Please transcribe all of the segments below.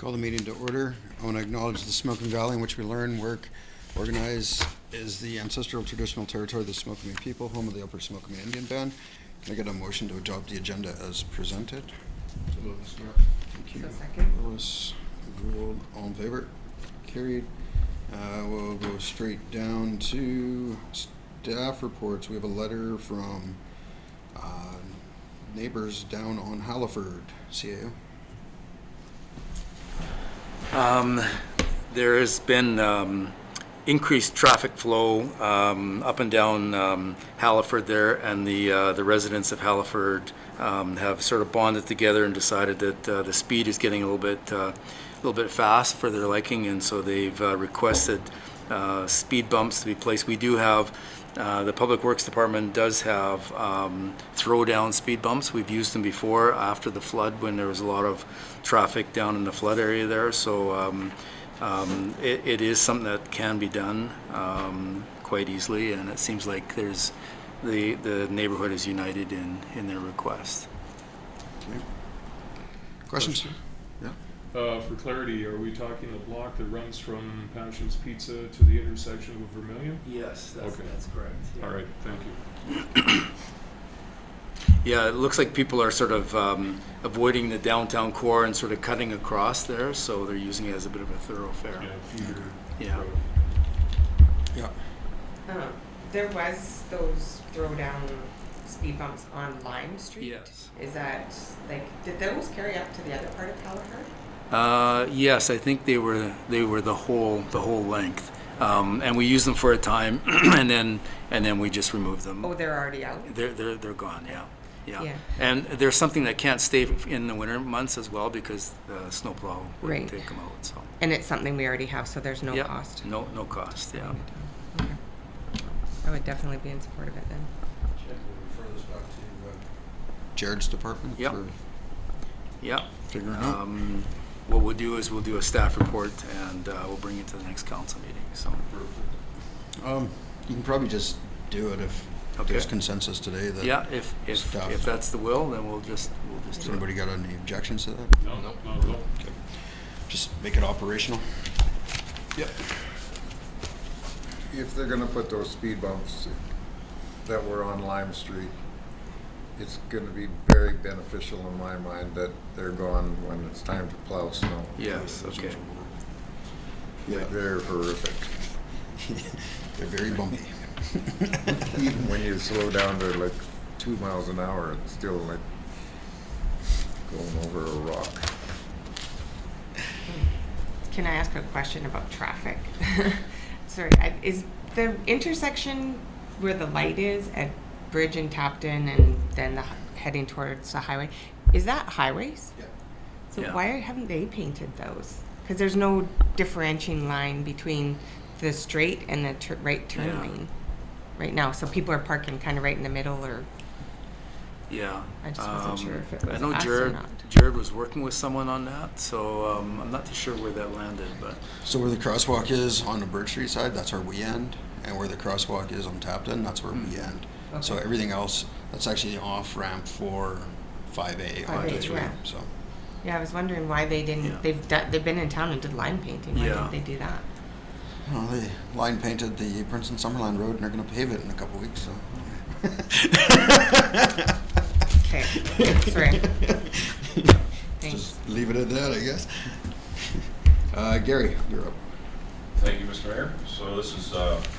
Call the meeting to order. I want to acknowledge the Smoking Valley in which we learn, work, organize is the ancestral traditional territory of the Smokeman people, home of the Upper Smokeman Indian Band. Can I get a motion to adopt the agenda as presented? Thank you. Second. Lois, Gould, all in favor? Carried. We'll go straight down to staff reports. We have a letter from neighbors down on Halliford, CAO. There has been increased traffic flow up and down Halliford there, and the residents of Halliford have sort of bonded together and decided that the speed is getting a little bit fast for their liking, and so they've requested speed bumps to be placed. We do have the Public Works Department does have throw down speed bumps. We've used them before after the flood when there was a lot of traffic down in the flood area there. So it is something that can be done quite easily, and it seems like there's the neighborhood is united in their request. Okay. Questions? Yeah. For clarity, are we talking the block that runs from Passion's Pizza to the intersection with Vermilion? Yes, Okay. that's correct. Yeah. All right, thank you. Yeah, it looks like people are sort of avoiding the downtown core and sort of cutting across there, so they're using it as a bit of a thoroughfare. Yeah, feeder Yeah. road. Yeah. There was those throw down speed bumps on Lime Street. Yes. Is that did those carry up to the other part of Halliford? Yes, I think they were the whole length, and we used them for a time, and then we just removed them. Oh, they're already out. They're gone. Yeah. Yeah. And there's something that can't stay in the winter months as well because the snowplow wouldn't Right. take them out. So. And it's something we already have, so there's no Yep. cost. No cost. Yeah. Okay. I would definitely be in support of it then. We'll refer this back to Jared's department Yep. for Yeah. figuring out. What we'll do is we'll do a staff report and we'll bring it to the next council meeting. So. You can probably just do it if Okay. there's consensus today that. Yeah, if Staff. that's the will, then we'll just Has do it. anybody got any objections to that? No, not at all. Okay. Just make it operational. Yep. If they're gonna put those speed bumps that were on Lime Street, it's gonna be very beneficial in my mind that they're gone when it's time to plow snow. Yes. Okay. Yeah. They're horrific. They're very bumpy. Even when you slow down to like 2 miles an hour, it's still like going over a rock. Can I ask a question about traffic? Sorry, is the intersection where the light is at Bridge and Tapton and then heading towards the highway, is that highways? Yeah. So Yeah. why haven't they painted those? Because there's no differentiating line between the straight and the right turn Yeah. lane right now. So people are parking kind of right in the middle, or Yeah. I just wasn't sure if it was I know us or Jared. not. Jared was working with someone on that, so I'm not too sure where that landed, but So where the crosswalk is on the Birch Street side, that's where we end, and where the crosswalk is on Tapton, that's where we end. So Okay. everything else, that's actually the off ramp for 5A onto 5A, 3. yeah. So Yeah, I was wondering why they didn't. Yeah. They've been in town and did line painting. Why Yeah. didn't they do that? well, they line painted the Princeton Summerland Road, and they're going to pave it in a couple weeks. So. Okay, sorry. Thanks. Just leave it at that, I guess. Gary, you're up. Thank you, Mr. Mayor. So this is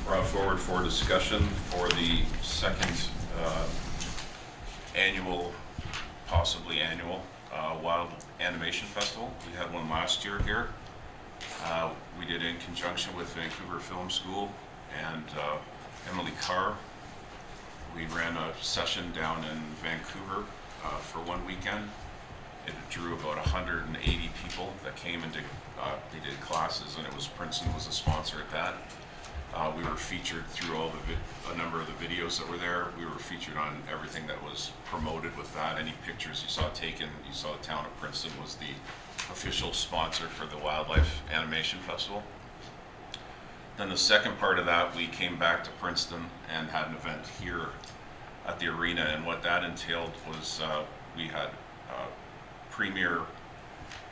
brought forward for discussion for the second annual, possibly annual, Wild Animation Festival. We had one last year here. We did it in conjunction with Vancouver Film School and Emily Carr. We ran a session down in Vancouver for one weekend. It drew about 180 people that came and they did classes, and it was Princeton was a sponsor at that. We were featured through a number of the videos that were there. We were featured on everything that was promoted with that. Any pictures you saw taken, you saw the town of Princeton was the official sponsor for the Wildlife Animation Festival. Then the second part of that, we came back to Princeton and had an event here at the arena, and what that entailed was we had premier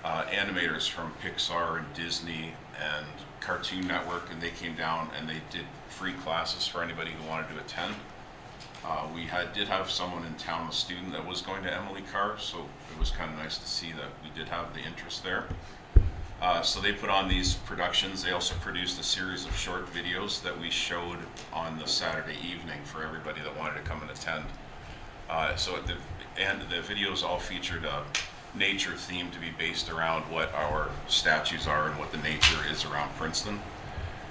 animators from Pixar and Disney and Cartoon Network, and they came down and they did free classes for anybody who wanted to attend. We did have someone in town, a student that was going to Emily Carr, so it was kind of nice to see that we did have the interest there. So they put on these productions. They also produced a series of short videos that we showed on the Saturday evening for everybody that wanted to come and attend. So at the end, the videos all featured a nature theme to be based around what our statues are and what the nature is around Princeton.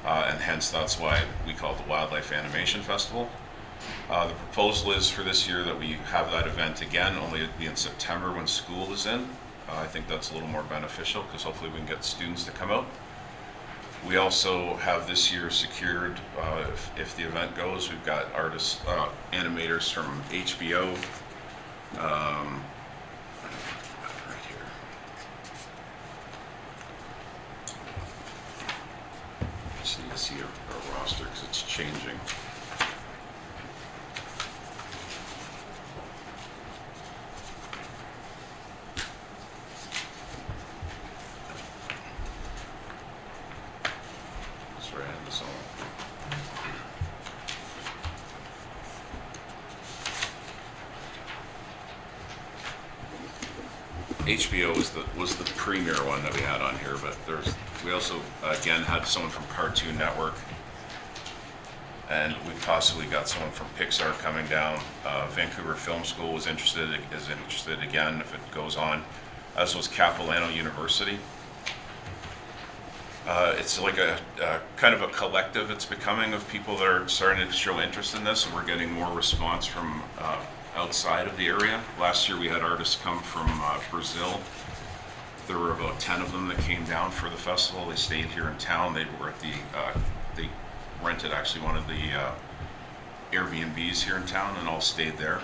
And hence that's why we call it the Wildlife Animation Festival. The proposal is for this year that we have that event again, only it'd be in September when school is in. I think that's a little more beneficial because hopefully we can get students to come out. We also have this year secured, if the event goes, we've got artists, animators from HBO. Right here. Just need to see our roster because it's changing. Sorry, I had this all. HBO was the premier one that we had on here, but we also again had someone from Cartoon Network, and we possibly got someone from Pixar coming down. Vancouver Film School is interested again if it goes on, as was Capilano University. It's like a kind of a collective it's becoming of people that are starting to show interest in this, and we're getting more response from outside of the area. Last year we had artists come from Brazil. There were about 10 of them that came down for the festival. They stayed here in town. They were at they rented actually one of the Airbnbs here in town and all stayed there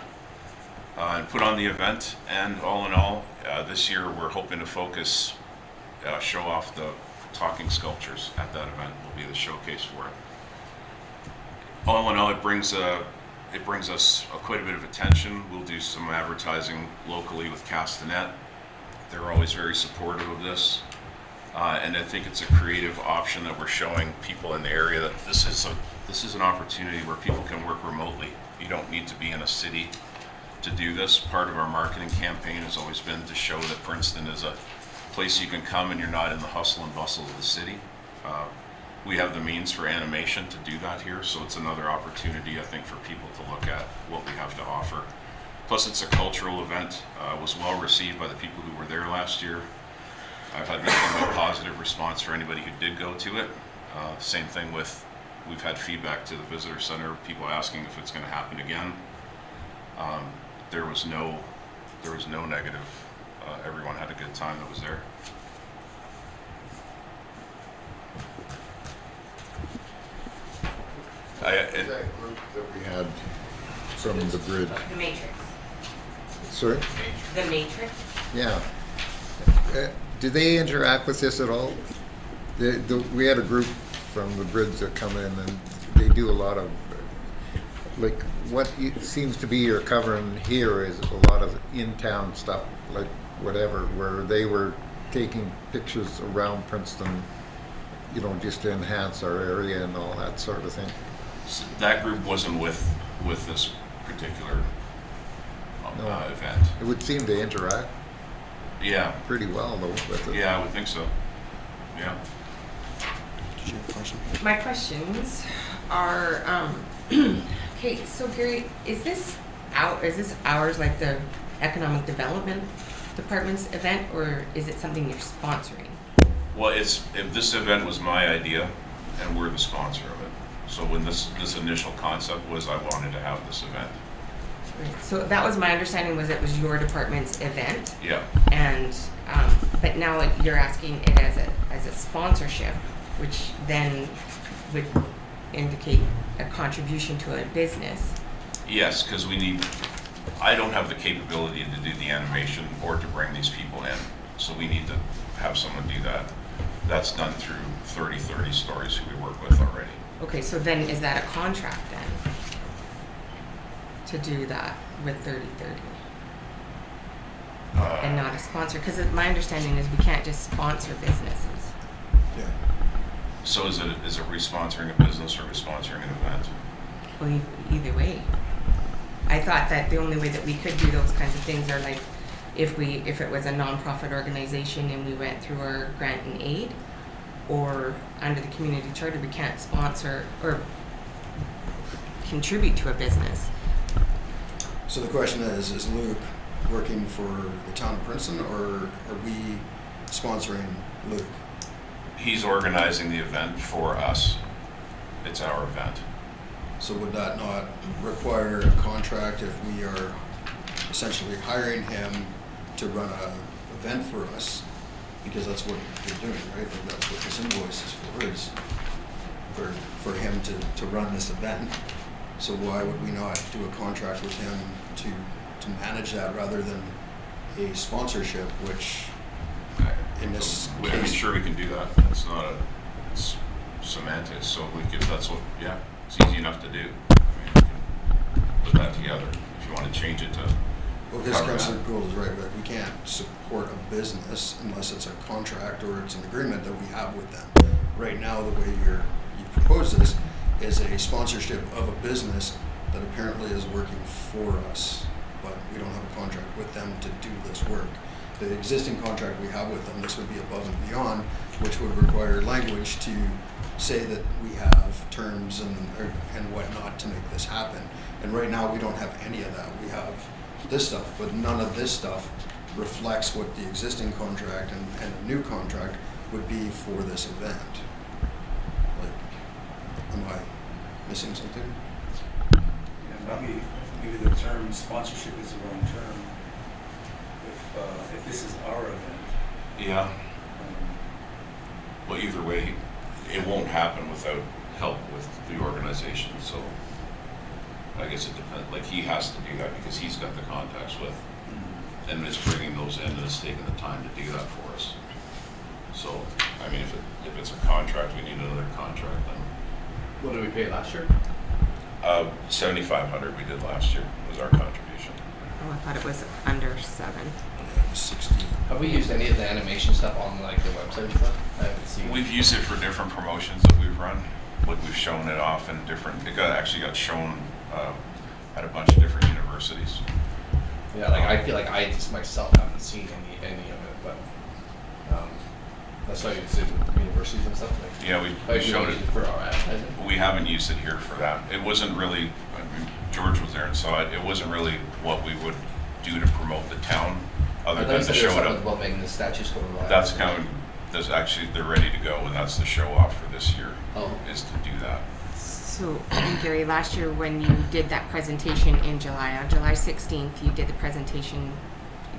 and put on the event. And all in all, this year we're hoping to focus, show off the talking sculptures at that event will be the showcase for it. All in all, it brings us quite a bit of attention. We'll do some advertising locally with Castanet. They're always very supportive of this. And I think it's a creative option that we're showing people in the area that this is an opportunity where people can work remotely. You don't need to be in a city to do this. Part of our marketing campaign has always been to show that Princeton is a place you can come and you're not in the hustle and bustle of the city. We have the means for animation to do that here, so it's another opportunity, I think, for people to look at what we have to offer. Plus, it's a cultural event. It was well received by the people who were there last year. I've had nothing but positive response for anybody who did go to it. Same thing we've had feedback to the visitor center, people asking if it's going to happen again. There was no negative. Everyone had a good time that was there. That group that we had from the bridge. The Matrix. Sorry? The Matrix? Yeah. Do they interact with this at all? We had a group from the bridge that come in and they do a lot of, like, what seems to be you're covering here is a lot of in-town stuff, like whatever, where they were taking pictures around Princeton, you know, just to enhance our area and all that sort of thing. So that group wasn't with this particular No. event. It would seem to interact Yeah, pretty well though with it. yeah, I would think so. Yeah. Did you have a question? My questions are, okay, so Gary, is this ours, like the Economic Development Department's event, or is it something you're sponsoring? Well, if this event was my idea, and we're the sponsor of it. So when this initial concept was, I wanted to have this event. Right. So that was my understanding, was it was your department's event, Yeah. and but now you're asking it as a sponsorship, which then would indicate a contribution to a business. Yes, because I don't have the capability to do the animation or to bring these people in. So we need to have someone do that. That's done through 30/30 Stories, who we work with already. Okay, so then is that a contract then? To do that with 30/30? and not a sponsor? Because my understanding is we can't just sponsor businesses. Yeah. So is it re-sponsoring a business or re-sponsoring an event? Well, either way. I thought that the only way that we could do those kinds of things are like if it was a nonprofit organization and we went through our grant and aid, or under the community charter, we can't sponsor or contribute to a business. So the question is Luke working for the town of Princeton, or are we sponsoring Luke? He's organizing the event for us. It's our event. So would that not require a contract if we are essentially hiring him to run a event for us? Because that's what they're doing, right? Like that's what this invoice is for him to run this event. So why would we not do a contract with him to manage that rather than a sponsorship, which in this I'm case, sure we can do that. It's semantics, so that's what, yeah, it's easy enough to do. I mean, we can put that together if you want to change it to well, because cover Councilor that. Gould is right, like we can't support a business unless it's a contract or it's an agreement that we have with them. Right now, the way you propose this is a sponsorship of a business that apparently is working for us, but we don't have a contract with them to do this work. The existing contract we have with them, this would be above and beyond, which would require language to say that we have terms and whatnot to make this happen. And right now, we don't have any of that. We have this stuff, but none of this stuff reflects what the existing contract and a new contract would be for this event. Like, am I missing something? Yeah, maybe the term sponsorship is the wrong term. If this is our event, Yeah. Well, either way, it won't happen without help with the organization, so I guess it depends, like he has to do that because he's got the contacts with, and it's bringing those in and it's taking the time to do that for us. So, I mean, if it's a contract, we need another contract then. What did we pay last year? $7,500 we did last year was our contribution. Oh, I thought it was under 7. 60. Have we used any of the animation stuff on like the website and stuff? I haven't seen. We've used it for different promotions that we've run. Like we've shown it off in different, actually got shown at a bunch of different universities. Yeah, like I feel like I just myself haven't seen any of it, but that's why it's in universities and stuff. Like, Yeah, we like showed use it. for our advertising. We haven't used it here for that. It wasn't really, I mean, George was there and saw it. It wasn't really what we would do to promote the town, other I thought than you to said show there was it something up. about making the statues go live. That's kind of, they're ready to go, and that's the show off for this year, Oh. is to do that. So, Gary, last year when you did that presentation in July, on July 16th, you did the presentation,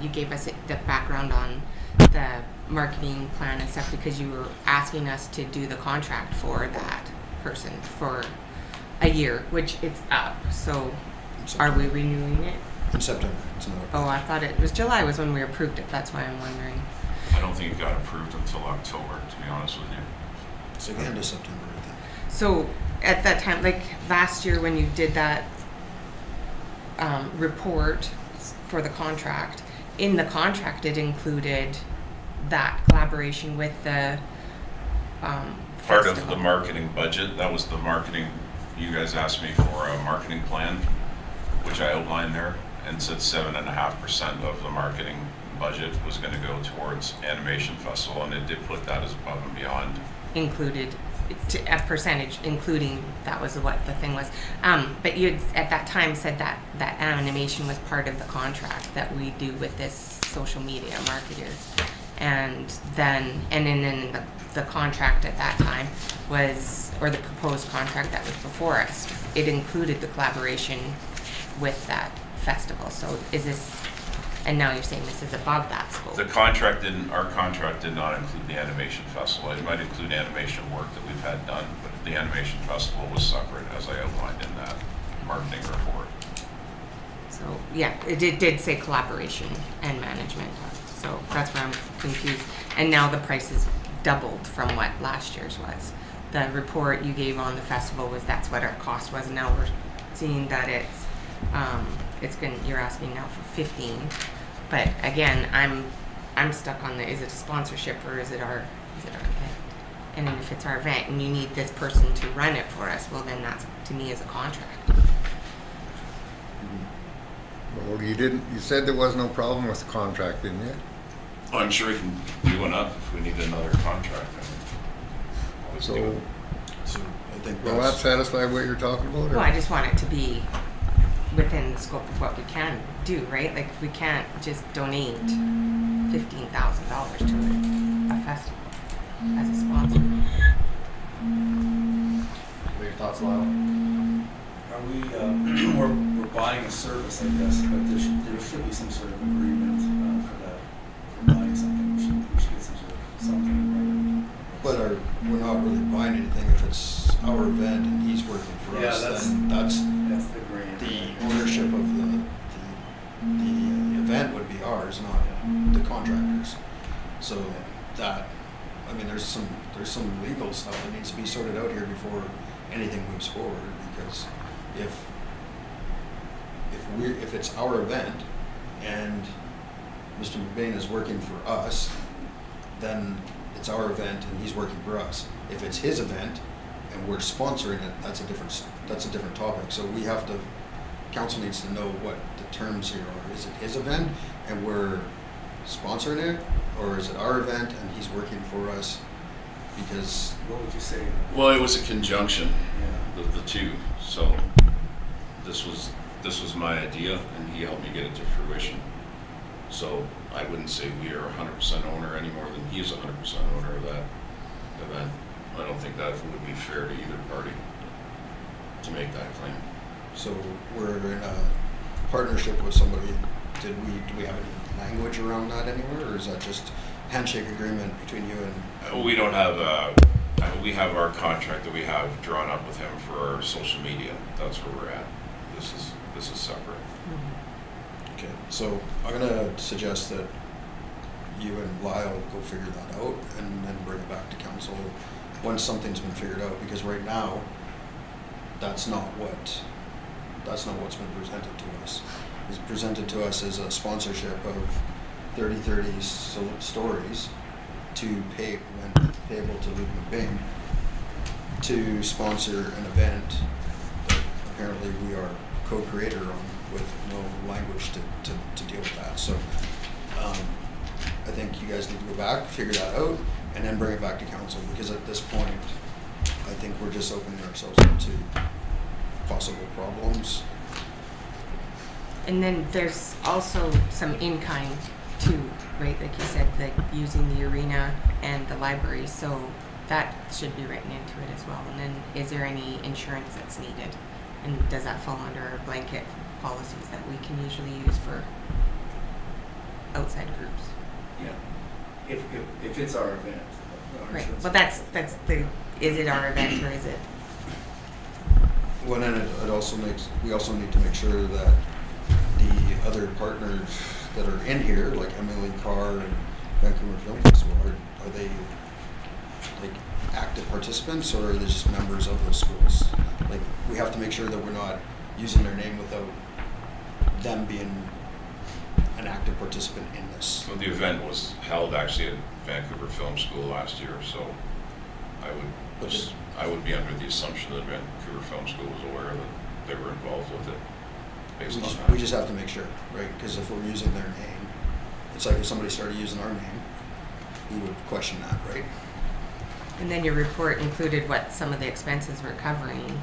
you gave us the background on the marketing plan and stuff because you were asking us to do the contract for that person for a year, which it's up. So, are we renewing it? In September. It's another. Oh, I thought it was July was when we approved it. That's why I'm wondering. I don't think it got approved until October, to be honest with you. It's like end of September, I think. So at that time, like last year when you did that report for the contract, in the contract it included that collaboration with the Part of festival. the marketing budget, that was the marketing, you guys asked me for a marketing plan, which I outlined there, and said 7.5% of the marketing budget was gonna go towards Animation Festival, and it did put that as above and beyond. Included a percentage, including that was what the thing was. But you at that time said that that animation was part of the contract that we do with this social media marketer. And then the contract at that time was, or the proposed contract that was before us, it included the collaboration with that festival. So is this, and now you're saying this is above that scope? Our contract did not include the Animation Festival. It might include animation work that we've had done, but the Animation Festival was separate, as I outlined in that marketing report. So, yeah, it did say collaboration and management. So that's where I'm confused. And now the price is doubled from what last year's was. The report you gave on the festival was that's what our cost was. Now we're seeing that you're asking now for 15. But again, I'm stuck on the, is it a sponsorship or is it our event? And then if it's our event and you need this person to run it for us, well then that's, to me, is a contract. Well, you said there was no problem with the contract, didn't you? Oh, I'm sure we can do one up if we need another contract. I mean, always do So, it. So I think will that that's, satisfy what you're talking about? or- Well, I just want it to be within the scope of what we can do, right? Like, we can't just donate $15,000 to a festival as a sponsor. What are your thoughts, Lyle? Are we, we're buying a service, I guess, but there should be some sort of agreement for that, for buying something. We should get some sort of something in writing. but we're not really buying anything. If it's our event and he's working for Yeah, us, that's- then that's That's the grant. the ownership of the event would be ours, not the contractors. So that, I mean, there's some legal stuff that needs to be sorted out here before anything moves forward, because if it's our event and Mr. McBain is working for us, then it's our event and he's working for us. If it's his event and we're sponsoring it, that's a different topic. So we have to, council needs to know what the terms here are. Is it his event and we're sponsoring it, or is it our event and he's working for us? Because What would you say? Well, it was a conjunction Yeah. of the two. So this was my idea, and he helped me get it to fruition. So I wouldn't say we are 100% owner any more than he is 100% owner of that event. I don't think that would be fair to either party to make that claim. so we're in a partnership with somebody. Do we have any language around that anywhere, or is that just handshake agreement between you and? We don't have we have our contract that we have drawn up with him for our social media. That's where we're at. This is separate. Okay, so I'm gonna suggest that you and Lyle go figure that out and then bring it back to council once something's been figured out, because right now, that's not what's been presented to us. It's presented to us as a sponsorship of 30/30 stories to pay, when payable to Luke McBain, to sponsor an event that apparently we are co-creator on, with no language to deal with that. So I think you guys need to go back, figure that out, and then bring it back to council, because at this point, I think we're just opening ourselves up to possible problems. And then there's also some in-kind too, right? Like you said, like using the arena and the library, so that should be written into it as well. And then is there any insurance that's needed? And does that fall under our blanket policies that we can usually use for outside groups? Yeah. If it's our event. our Right, insurance- well that's the, is it our event or is it? Well, then it also makes, we also need to make sure that the other partners that are in here, like Emily Carr and Vancouver Film Festival, are they like active participants, or are they just members of those schools? Like, we have to make sure that we're not using their name without them being an active participant in this. So the event was held actually at Vancouver Film School last year, so I would be under the assumption that Vancouver Film School was aware that they were involved with it based on that. We just have to make sure, right? Because if we're using their name, it's like if somebody started using our name, we would question that, right? And then your report included what some of the expenses were covering,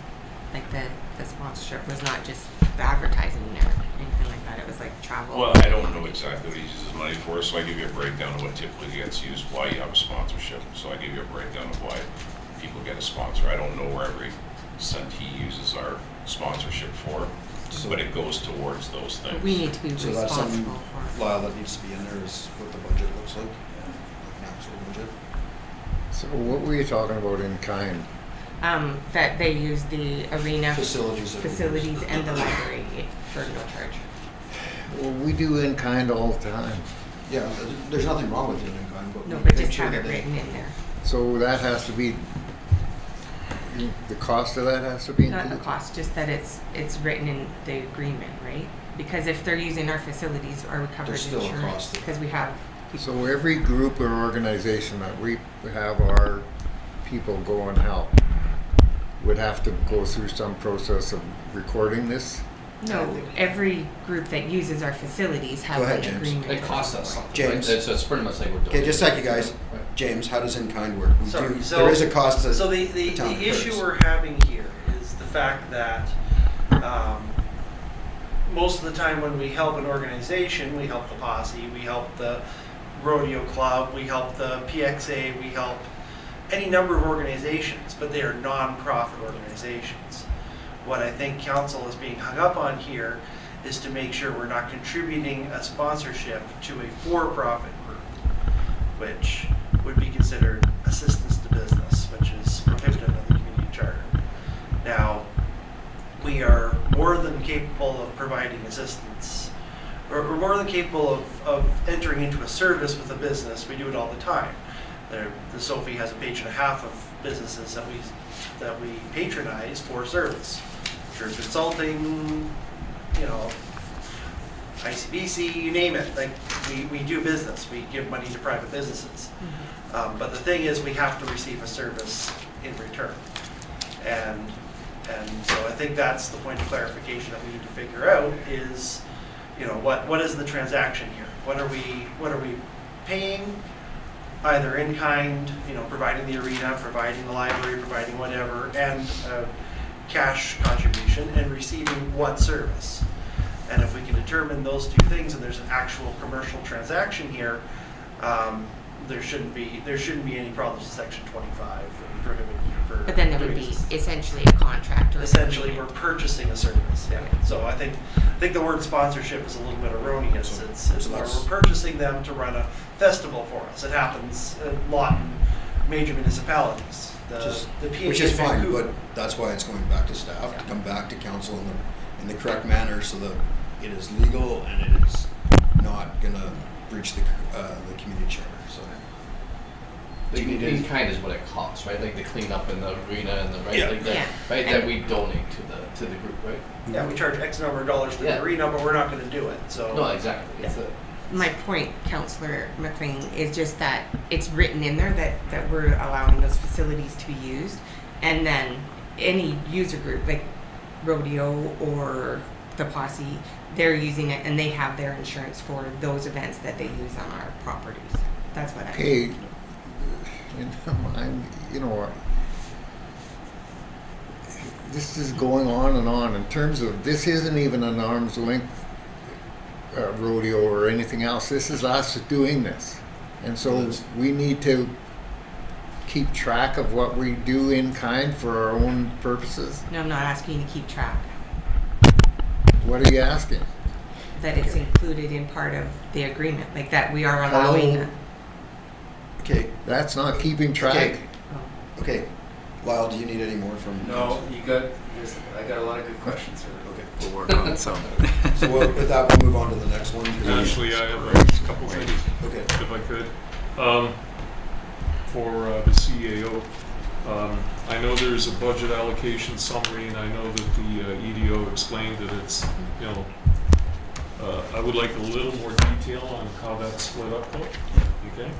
like the sponsorship was not just the advertising or anything like that, it was like travel. Well, I don't know exactly what he uses his money for, so I give you a breakdown of what typically gets used, why you have a sponsorship. So I give you a breakdown of why people get a sponsor. I don't know where every cent he uses our sponsorship for, So- but it goes towards those things. We need to be So that's something, responsible for. Lyle, that needs to be in there, is what the budget looks like, like an actual budget. So what were you talking about in kind? That they use the arena Facilities. that we use. facilities and the library for no charge. Well, we do in kind all the time. Yeah, there's nothing wrong with doing in kind, but No, we but make just sure have it that they- written in there. So that has to be, The cost of that has to be Not included? the cost, just that it's written in the agreement, right? Because if they're using our facilities, are we covered There's still a insurance? cost. Because we have people. So every group or organization that we have our people go and help would have to go through some process of recording this? No, every group that uses our facilities has Go ahead, an James. agreement. It costs us something, James. right? So it's pretty much like we're doing. Okay, just a sec, you guys. James, how does in-kind work? We Sorry, do, so- there is a cost to So the town issue incurs. we're having here is the fact that most of the time when we help an organization, we help the posse, we help the rodeo club, we help the PXA, we help any number of organizations, but they are non-profit organizations. What I think council is being hung up on here is to make sure we're not contributing a sponsorship to a for-profit group, which would be considered assistance to business, which is prohibited under the community charter. Now, we are more than capable of providing assistance, or we're more than capable of entering into a service with a business. We do it all the time. The Sophie has a page and a half of businesses that we patronize for service. Church consulting, you know, ICBC, you name it. Like we do business. We give money to private businesses. But the thing is, we have to receive a service in return. And so I think that's the point of clarification that we need to figure out is, you know, what is the transaction here? What are we paying? Either in kind, you know, providing the arena, providing the library, providing whatever, and cash contribution, and receiving what service. And if we can determine those two things, and there's an actual commercial transaction here, there shouldn't be any problems with Section 25 and prohibiting for. But then there would doing be this. essentially a contract or Essentially, we're agreement. purchasing a service. Yeah. So I think the word sponsorship is a little bit erroneous. So- It's so more that's- we're purchasing them to run a festival for us. It happens a lot in major municipalities. Which is fine, Vancouver. but that's why it's going back to staff, to Yeah. come back to council in the correct manner so that it is legal and it is not gonna breach the community charter, so. The Do you need any- in-kind is what it costs, right? Like the cleanup in the arena and the, right? Yeah. Like that, Yeah. right? And- That we donate to the group, right? Yeah, we charge X number of dollars to Yeah. the arena, but we're not going to do it. So No, exactly. It's a, My point, Councillor McLean, is just that it's written in there that we're allowing those facilities to be used. And then any user group, like rodeo or the posse, they're using it and they have their insurance for those events that they use on our properties. That's what I. Okay, you know, this is going on and on in terms of, this isn't even an arm's length rodeo or anything else. This is us doing this. And so we need to keep track of what we do in kind for our own purposes. No, I'm not asking you to keep track. What are you asking? That it's included in part of the agreement, like that we are allowing. Hello? Okay, That's not keeping track. okay, okay. Lyle, do you need any more from? No, I got a lot of good questions here. Okay. We'll work on it, so. So with that, we'll move on to the next one. Actually, I have a couple things, Okay. if I could. For the CAO, I know there's a budget allocation summary, and I know that the EDO explained that it's, you know, I would like a little more detail on how that's split up, though, okay?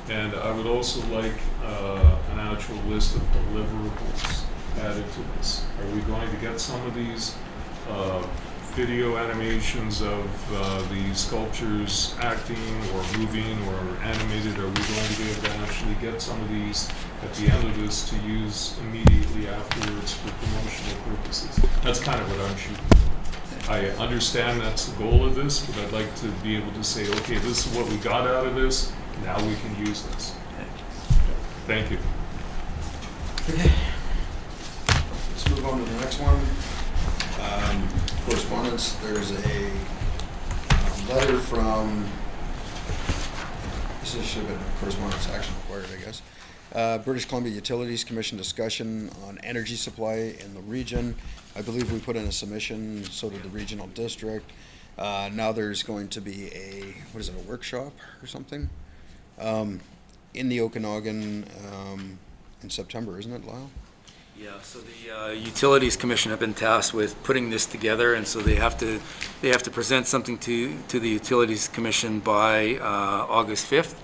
And I would also like an actual list of deliverables added to this. Are we going to get some of these video animations of the sculptures acting or moving or animated? Are we going to be able to actually get some of these at the end of this to use immediately afterwards for promotional purposes? That's kind of what I'm shooting for. I understand that's the goal of this, but I'd like to be able to say, okay, this is what we got out of this, now we can use this. Thank you. Okay. Let's move on to the next one. Correspondence, there's a letter from, this should have been correspondence action required, I guess. British Columbia Utilities Commission discussion on energy supply in the region. I believe we put in a submission, so did the regional district. Now there's going to be a workshop or something? In the Okanagan in September, isn't it, Lyle? Yeah, so the Utilities Commission have been tasked with putting this together, and so they have to present something to the Utilities Commission by August 5th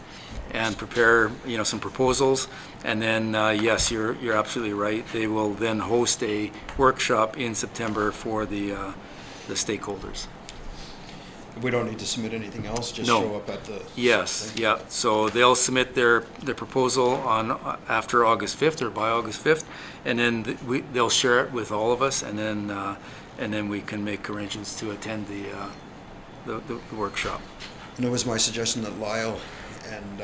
and prepare, some proposals. And then, yes, you're absolutely right. They will then host a workshop in September for the stakeholders. We don't need to submit anything else, just No. show up at the. Yes, yeah. So they'll submit their proposal after August 5th or by August 5th, and then they'll share it with all of us, and then we can make arrangements to attend the workshop. And it was my suggestion that Lyle and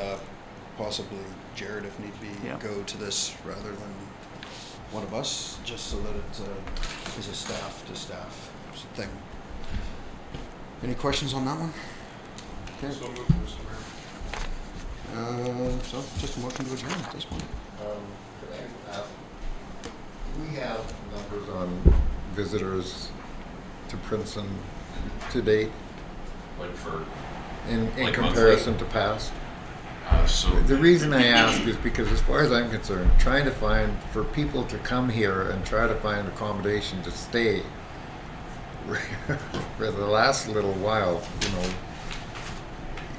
possibly Jared, if need be, Yeah. go to this rather than one of us, just so that it is a staff-to-staff thing. Any questions on that one? Okay. So moved, Mr. Mayor. So just a motion to adjourn at this point. Could I ask, do we have numbers on visitors to Princeton to date Like for, in Like comparison to past? so, The reason I ask is because, as far as I'm concerned, trying to find, for people to come here and try to find accommodation to stay for the last little while,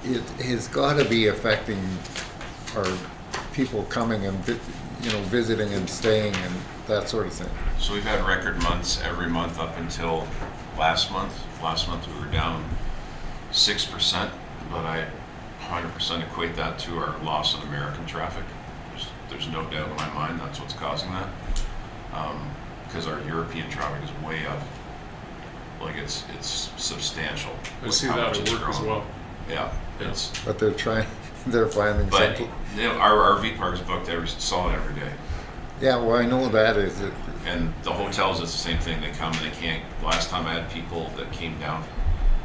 it has got to be affecting our people coming and, visiting and staying and that sort of thing. so we've had record months every month up until last month. Last month we were down 6%, but I 100% equate that to our loss of American traffic. There's no doubt in my mind that's what's causing that. Because our European traffic is way up. Like it's substantial. I with see how that much at it's work as grown. well. Yeah, it's, But they're finding but something. our RV park is booked solid every day. Yeah, well, I know that is it. And the hotels, it's the same thing. They come and they can't. Last time I had people that came down,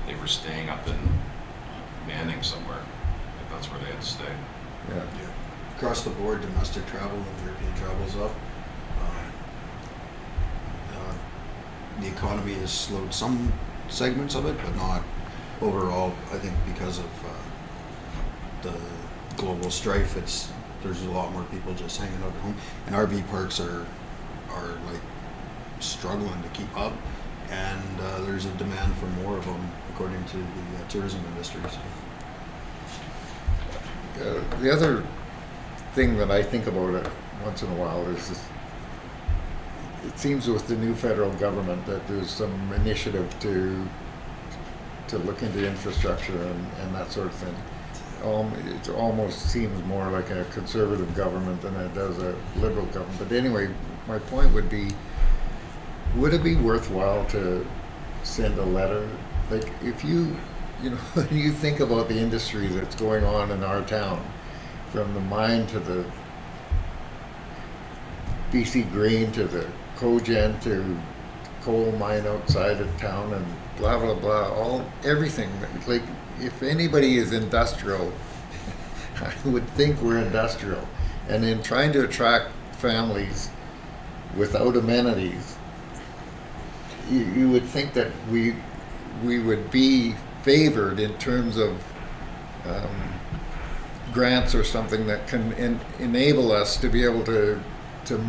they were staying up in Manning somewhere. That's where they had to stay. Yeah. Yeah. Across the board, domestic travel and European travel's up. The economy has slowed some segments of it, but not overall. I think because of the global strife, there's a lot more people just hanging out at home, and RV parks are like struggling to keep up, and there's a demand for more of them, according to the tourism industry. So. The other thing that I think about it once in a while is this, it seems with the new federal government that there's some initiative to look into infrastructure and that sort of thing. It almost seems more like a conservative government than it does a liberal government. But anyway, my point would be, would it be worthwhile to send a letter? Like if when you think about the industry that's going on in our town, from the mine to the BC Green to the cogen to coal mine outside of town and blah blah blah, everything. Like if anybody is industrial, I would think we're industrial. And in trying to attract families without amenities, you would think that we would be favored in terms of grants or something that can enable us to be able to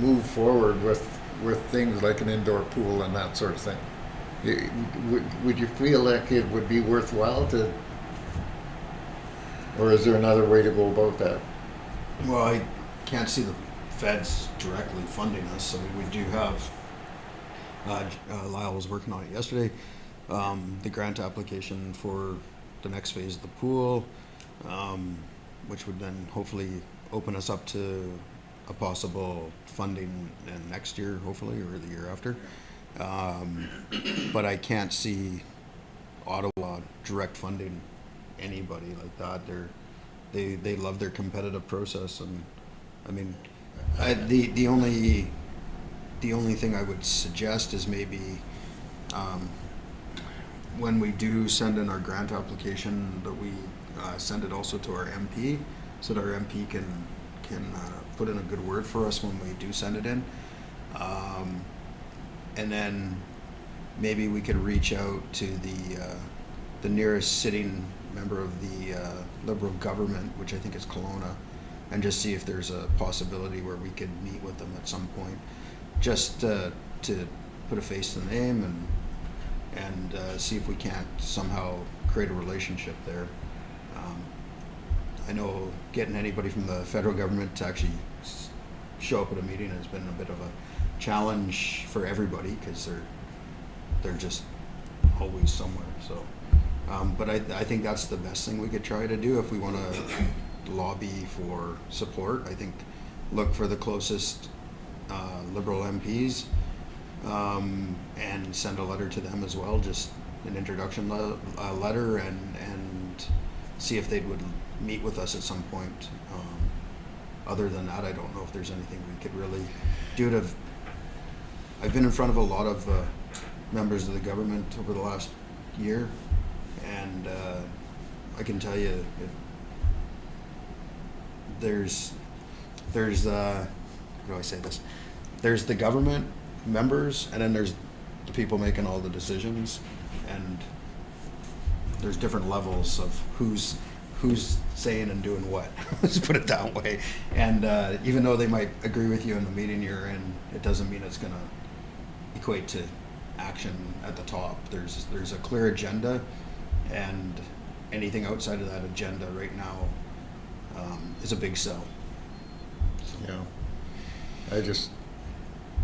move forward with things like an indoor pool and that sort of thing. Would you feel like it would be worthwhile to, or is there another way to go about that? Well, I can't see the feds directly funding us, so we do have, Lyle was working on it yesterday, the grant application for the next phase of the pool, which would then hopefully open us up to a possible funding in next year, hopefully, or the year after. But I can't see Ottawa direct funding anybody like that. They love their competitive process, and I mean, the only thing I would suggest is maybe when we do send in our grant application, that we send it also to our MP, so that our MP can put in a good word for us when we do send it in, and then maybe we could reach out to the nearest sitting member of the Liberal government, which I think is Kelowna, and just see if there's a possibility where we could meet with them at some point. just to put a face to the name and see if we can't somehow create a relationship there. I know getting anybody from the federal government to actually show up at a meeting has been a bit of a challenge for everybody because they're just always somewhere. So, but I think that's the best thing we could try to do if we want to lobby for support. I think look for the closest Liberal MPs and send a letter to them as well, just an introduction letter, and see if they would meet with us at some point. Other than that, I don't know if there's anything we could really do to. I've been in front of a lot of members of the government over the last year, and I can tell you there's how do I say this? There's the government members, and then there's the people making all the decisions, and there's different levels of who's saying and doing what. Let's put it that way. And even though they might agree with you in the meeting you're in, it doesn't mean it's going to equate to action at the top. There's a clear agenda, and anything outside of that agenda right now is a big sell. Yeah. I just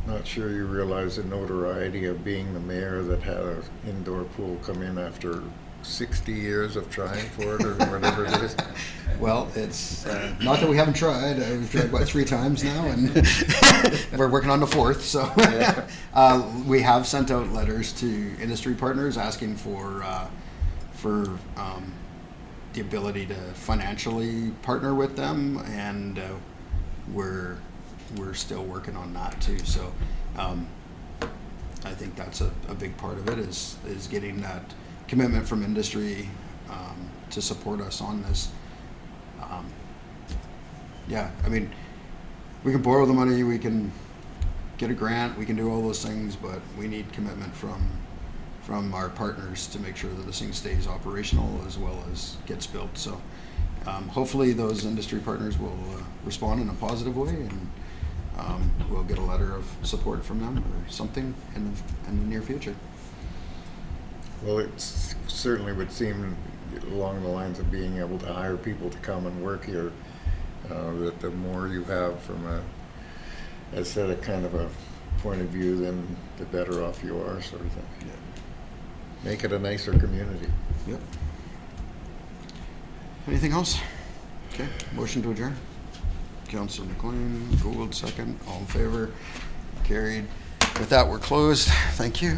not sure you realize the notoriety of being the mayor that had an indoor pool come in after 60 years of trying for it, or whatever it is. Well, it's not that we haven't tried. We've tried about 3 times now, and we're working on the 4th. So we have sent out letters to industry partners asking for the ability to financially partner with them, and we're still working on that too. So I think that's a big part of it is getting that commitment from industry to support us on this. Yeah, I mean, we can borrow the money, we can get a grant, we can do all those things, but we need commitment from our partners to make sure that this thing stays operational as well as gets built. So hopefully those industry partners will respond in a positive way, and we'll get a letter of support from them or something in the near future. Well, it certainly would seem along the lines of being able to hire people to come and work here, that the more you have from a kind of a point of view, then the better off you are, sort of thing. Yeah. Make it a nicer community. Yep. Anything else? Okay, motion to adjourn. Councillor McLean, Gould, second. All in favor? Carried. With that, we're closed. Thank you.